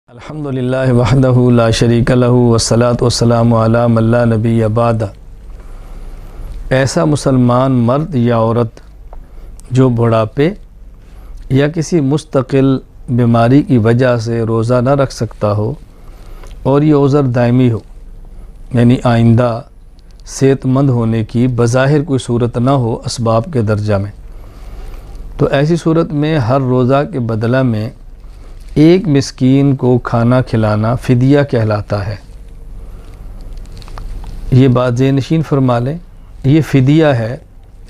अल्हम्दुलिल्लाहि वहदहु ला शरीका लहु वस्सलातु वस्सलामु अला मन ला नबिय्य बअदा। ऐसा मुसलमान मर्द या औरत जो बुढ़ापे या किसी मुस्तकिल बीमारी की वजह से रोज़ा न रख सकता हो और ये उज़र दायमी हो, यानी आइंदा सेहतमंद होने की बज़ाहिर कोई सूरत ना हो असबाब के दर्जा में, तो ऐसी सूरत में हर रोज़ा के बदला में एक मिस्कीन को खाना खिलाना फ़िदिया कहलाता है। ये बात ज़हनशीन फरमा लें, ये फ़िदिया है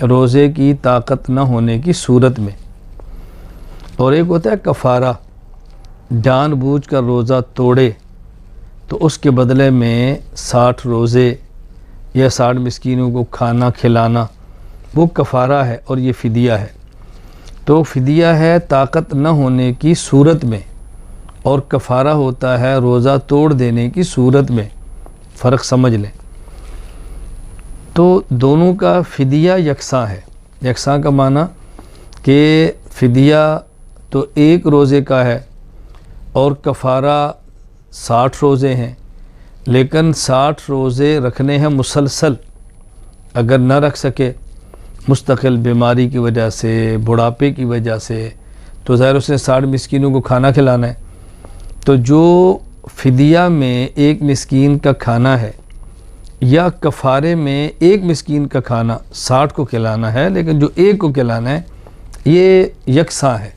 रोज़े की ताकत न होने की सूरत में। और एक होता है कफ़ारा, जानबूझ कर रोज़ा तोड़े तो उसके बदले में 60 रोज़े या 60 मिस्कीनों को खाना खिलाना, वो कफ़ारा है और ये फ़िदिया है। तो फ़िदिया है ताकत न होने की सूरत में और कफ़ारा होता है रोज़ा तोड़ देने की सूरत में, फ़र्क समझ लें। तो दोनों का फ़िदिया यकसां है। यकसां का माना कि फ़िदिया तो एक रोज़े का है और कफ़ारा 60 रोज़े हैं, लेकिन 60 रोज़े रखने हैं मुसलसल। अगर न रख सके मुस्तकिल बीमारी की वजह से, बुढ़ापे की वजह से, तो ज़ाहिर उसने 60 मिस्कीनों को खाना खिलाना है। तो जो फ़िदिया में एक मिस्कीन का खाना है या कफ़ारे में एक मिस्कीन का खाना 60 को खिलाना है, लेकिन जो एक को खिलाना है ये यकसां है,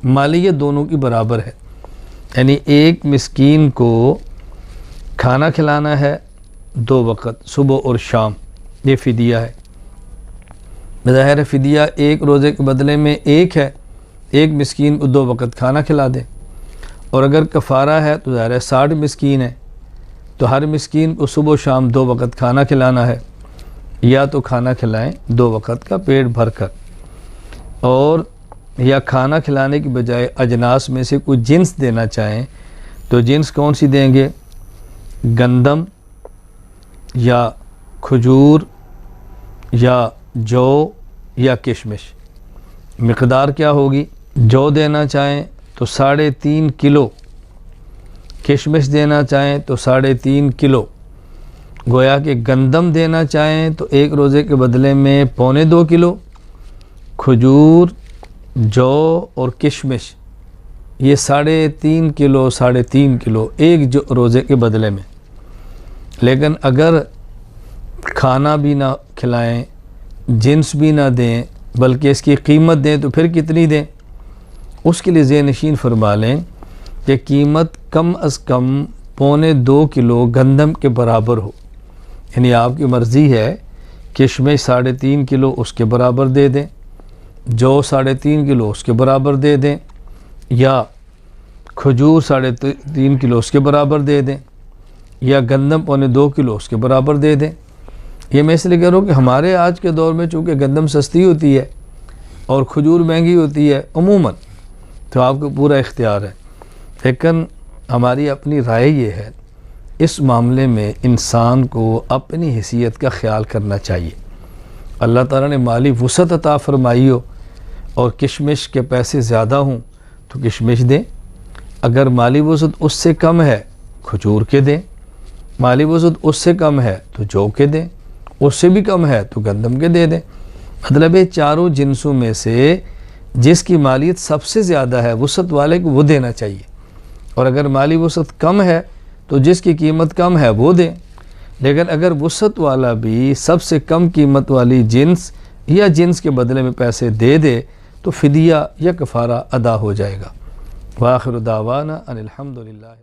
मालियत दोनों की बराबर है। यानी एक मिस्कीन को खाना खिलाना है 2 वक़्त, सुबह और शाम, ये फ़िदिया है। ज़ाहिर है फ़िदिया एक रोज़े के बदले में एक है, एक मिस्कीन को 2 वक़्त खाना खिला दे। और अगर कफ़ारा है तो ज़ाहिर है 60 मिस्कीन है, तो हर मिस्कीन को सुबह शाम 2 वक़्त खाना खिलाना है। या तो खाना खिलाएं 2 वक़्त का पेट भर कर, और या खाना खिलाने की बजाय अजनास में से कोई जिन्स देना चाहें तो जिन्स कौन सी देंगे? गंदम या खजूर या जौ या किशमिश। मिक़दार क्या होगी? जौ देना चाहें तो 3.5 किलो, किशमिश देना चाहें तो 3.5 किलो, गोया कि गंदम देना चाहें तो एक रोज़े के बदले में 2.25 किलो, खजूर, जौ और किशमिश ये 3.5 किलो, 3.5 किलो एक जो रोज़े के बदले में। लेकिन अगर खाना भी ना खिलाएं, जिन्स भी ना दें, बल्कि इसकी कीमत दें, तो फिर कितनी दें? उसके लिए ज़हनशीन फरमा लें कि कीमत कम अज़ कम 2.25 किलो गंदम के बराबर हो। यानी आपकी मर्ज़ी है, किशमिश 3.5 किलो उसके बराबर दे दें, जौ 3.5 किलो उसके बराबर दे दें, या खजूर 3.5 किलो उसके बराबर दे दें, या गंदम 2.25 किलो उसके बराबर दे दें। ये मैं इसलिए कह रहा हूँ कि हमारे आज के दौर में चूँकि गंदम सस्ती होती है और खजूर महंगी होती है अमूमन, तो आपको पूरा इख्तियार है। लेकिन हमारी अपनी राय ये है, इस मामले में इंसान को अपनी हैसियत का ख्याल करना चाहिए। अल्लाह ताला ने माली वुसअत अता फरमाई हो और किशमिश के पैसे ज़्यादा हों तो किशमिश दें, अगर माली वुसअत उससे कम है खजूर के दें, माली वुसअत उससे कम है तो जौ के दें, उससे भी कम है तो गंदम के दे दें। मतलब ये चारों जिन्सों में से जिसकी मालियत सबसे ज़्यादा है वुसअत वाले को वो देना चाहिए, और अगर माली वुसअत कम है तो जिसकी कीमत कम है वो दें। लेकिन अगर वुसअत वाला भी सबसे कम कीमत वाली जिन्स या जिन्स के बदले में पैसे दे दे तो फ़िदिया या कफ़ारा अदा हो जाएगा। वाखिर दावाना अनिल हम्दुलिल्लाह।